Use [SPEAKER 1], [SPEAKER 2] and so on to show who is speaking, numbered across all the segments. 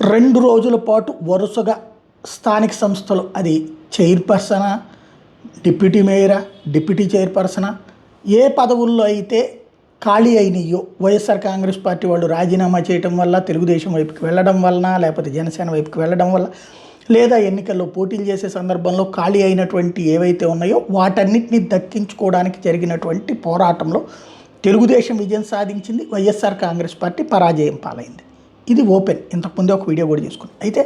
[SPEAKER 1] 2 రోజుల పాటు వరుసగా స్థానిక సంస్థలు అది చైర్పర్సనా, డిప్యూటీ మేయరా, డిప్యూటీ చైర్పర్సనా, ఏ పదవుల్లో అయితే ఖాళీ అయినాయో వైఎస్ఆర్ కాంగ్రెస్ పార్టీ వాళ్ళు రాజీనామా చేయడం వల్ల, తెలుగుదేశం వైపుకి వెళ్ళడం వలన, లేకపోతే జనసేన వైపుకి వెళ్ళడం వల్ల, లేదా ఎన్నికల్లో పోటీలు చేసే సందర్భంలో ఖాళీ అయినటువంటి ఏవైతే ఉన్నాయో వాటన్నిటిని దక్కించుకోవడానికి జరిగినటువంటి పోరాటంలో తెలుగుదేశం విజయం సాధించింది, వైఎస్ఆర్ కాంగ్రెస్ పార్టీ పరాజయం పాలైంది. ఇది ఓపెన్. ఇంతకుముందే ఒక వీడియో కూడా చేసుకున్నాం. అయితే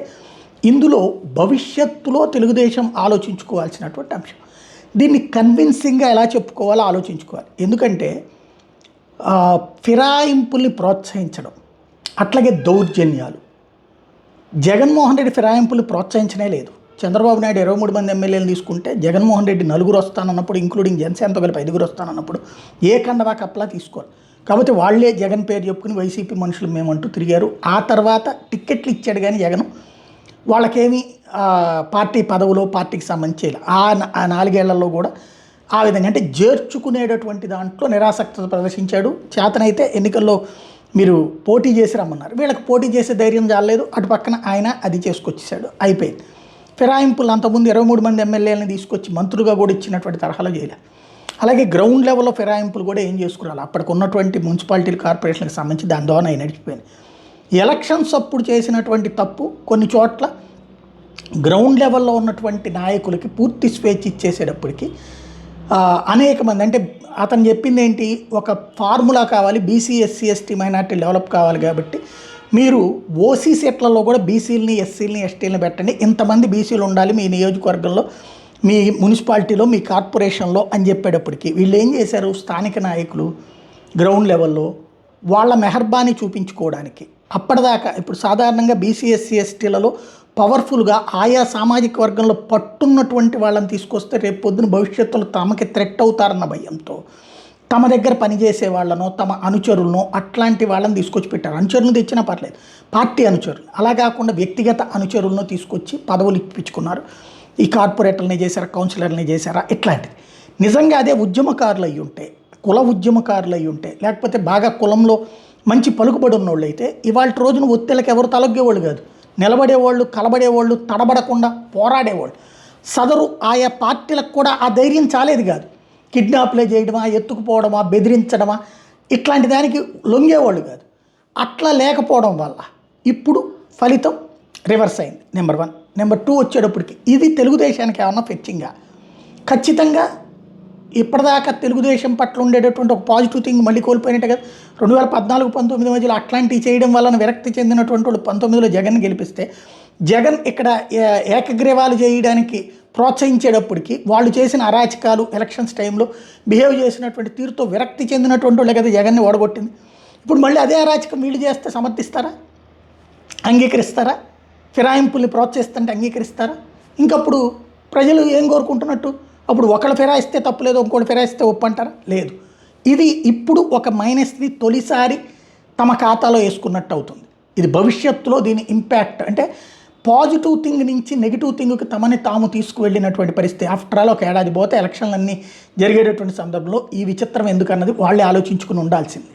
[SPEAKER 1] ఇందులో భవిష్యత్తులో తెలుగుదేశం ఆలోచించుకోవాల్సినటువంటి అంశం. దీన్ని కన్విన్సింగ్గా ఎలా చెప్పుకోవాలో ఆలోచించుకోవాలి. ఎందుకంటే ఫిరాయింపుల్ని ప్రోత్సహించడం, అట్లాగే దౌర్జన్యాలు. జగన్మోహన్ రెడ్డి ఫిరాయింపుల్ని ప్రోత్సహించనే లేదు. చంద్రబాబు నాయుడు 23 మంది ఎమ్మెల్యేలు తీసుకుంటే జగన్మోహన్ రెడ్డి 4 వస్తానన్నప్పుడు, ఇంక్లూడింగ్ జనసేనతో కలిపి 5 వస్తానన్నప్పుడు ఏ కండవా కప్పలా తీసుకోవాలి. కాబట్టి వాళ్ళే జగన్ పేరు చెప్పుకుని వైసీపీ మనుషులు మేమంటూ తిరిగారు. ఆ తర్వాత టిక్కెట్లు ఇచ్చాడు కానీ జగన్ వాళ్ళకేమీ పార్టీ పదవులో పార్టీకి సంబంధించి ఆ 4 ఏళ్లలో కూడా ఆ విధంగా అంటే చేర్చుకునేటటువంటి దాంట్లో నిరాసక్తత ప్రదర్శించాడు. చేతనైతే ఎన్నికల్లో మీరు పోటీ చేసి రమ్మన్నారు, వీళ్ళకి పోటీ చేసే ధైర్యం చాలలేదు. అటు పక్కన ఆయన అది చేసుకొచ్చేసాడు, అయిపోయింది. ఫిరాయింపులు అంతకుముందు 23 మంది ఎమ్మెల్యేలను తీసుకొచ్చి మంత్రులుగా కూడా ఇచ్చినటువంటి తరహాలో చేయలేదు. అలాగే గ్రౌండ్ లెవెల్లో ఫిరాయింపులు కూడా ఏం చేసుకురాలి. అప్పటికి ఉన్నటువంటి మున్సిపాలిటీలు, కార్పొరేషన్లకు సంబంధించి దాని ద్వారా అవి నడిచిపోయింది. ఎలక్షన్స్ అప్పుడు చేసినటువంటి తప్పు కొన్ని చోట్ల గ్రౌండ్ లెవెల్లో ఉన్నటువంటి నాయకులకి పూర్తి స్వేచ్ఛ ఇచ్చేసేటప్పటికి అనేక మంది, అంటే అతను చెప్పింది ఏంటి, ఒక ఫార్ములా కావాలి, BC, SC, ST, minority develop కావాలి కాబట్టి మీరు ఓసీ సెట్లలో కూడా బీసీలని, ఎస్సీలని, ఎస్టీలని పెట్టండి, ఇంతమంది బీసీలు ఉండాలి మీ నియోజకవర్గంలో, మీ మున్సిపాలిటీలో, మీ కార్పొరేషన్లో అని చెప్పేటప్పటికి వీళ్ళు ఏం చేశారు, స్థానిక నాయకులు గ్రౌండ్ లెవెల్లో వాళ్ళ మెహర్బానీ చూపించుకోవడానికి అప్పటిదాకా ఇప్పుడు సాధారణంగా బీసీ, ఎస్సీ, ఎస్టీలలో పవర్ఫుల్గా ఆయా సామాజిక వర్గంలో పట్టున్నటువంటి వాళ్ళని తీసుకొస్తే రేపు పొద్దున భవిష్యత్తులో తమకి థ్రెట్ అవుతారన్న భయంతో తమ దగ్గర పనిచేసే వాళ్ళనో, తమ అనుచరులను, అట్లాంటి వాళ్ళని తీసుకొచ్చి పెట్టారు. అనుచరులను తెచ్చినా పర్లేదు, పార్టీ అనుచరులు, అలా కాకుండా వ్యక్తిగత అనుచరులను తీసుకొచ్చి పదవులు ఇప్పించుకున్నారు. ఈ కార్పొరేటర్ని చేశారా, కౌన్సిలర్ని చేశారా, ఇట్లాంటిది. నిజంగా అదే ఉద్యమకారులు అయ్యి ఉంటే, కుల ఉద్యమకారులు అయ్యి ఉంటే, లేకపోతే బాగా కులంలో మంచి పలుకుబడి ఉన్నోళ్ళు అయితే ఇవాళ రోజున ఒత్తిళ్ళకి ఎవరు తలొగ్గేవాళ్ళు కాదు, నిలబడేవాళ్ళు, కలబడేవాళ్ళు, తడబడకుండా పోరాడేవాళ్ళు. సదరు ఆయా పార్టీలకు కూడా ఆ ధైర్యం చాలేది కాదు. కిడ్నాప్లే చేయడమా, ఎత్తుకుపోవడమా, బెదిరించడమా, ఇట్లాంటి దానికి లొంగేవాళ్ళు కాదు. అట్లా లేకపోవడం వల్ల ఇప్పుడు ఫలితం రివర్స్ అయింది. నెంబర్ 1. నెంబర్ 2 వచ్చేటప్పటికి ఇది తెలుగుదేశానికి ఏమన్నా ఫెచ్చింగా? ఖచ్చితంగా ఇప్పటిదాకా తెలుగుదేశం పట్ల ఉండేటటువంటి ఒక పాజిటివ్ థింగ్ మళ్ళీ కోల్పోయినట్టే కదా. 2014-19 మధ్యలో అట్లాంటివి చేయడం వలన విరక్తి చెందినటువంటి వాళ్ళు 19లో జగన్ గెలిపిస్తే, జగన్ ఇక్కడ ఏకగ్రీవాలు చేయడానికి ప్రోత్సహించేటప్పటికి వాళ్ళు చేసిన అరాచకాలు, ఎలక్షన్స్ టైంలో బిహేవ్ చేసినటువంటి తీరుతో విరక్తి చెందినటువంటి వాళ్ళే కదా జగన్ని ఓడగొట్టింది. ఇప్పుడు మళ్ళీ అదే అరాచకం వీళ్ళు చేస్తే సమర్థిస్తారా, అంగీకరిస్తారా? ఫిరాయింపుల్ని ప్రోత్సహిస్తుంటే అంగీకరిస్తారా? ఇంకప్పుడు ప్రజలు ఏం కోరుకుంటున్నట్టు, అప్పుడు ఒకళ్ళు ఫిరాయిస్తే తప్పులేదు, ఇంకోటి ఫిరాయిస్తే ఒప్పు అంటారా? లేదు. ఇది ఇప్పుడు ఒక మైనస్ని తొలిసారి తమ ఖాతాలో వేసుకున్నట్టు అవుతుంది. ఇది భవిష్యత్తులో దీని ఇంపాక్ట్, అంటే పాజిటివ్ థింగ్ నుంచి నెగిటివ్ థింగ్కి తమని తాము తీసుకువెళ్ళినటువంటి పరిస్థితి. ఆఫ్టర్ ఆల్ ఒక ఏడాది పోతే ఎలక్షన్లన్నీ జరిగేటటువంటి సందర్భంలో ఈ విచిత్రం ఎందుకన్నది వాళ్ళే ఆలోచించుకుని ఉండాల్సింది.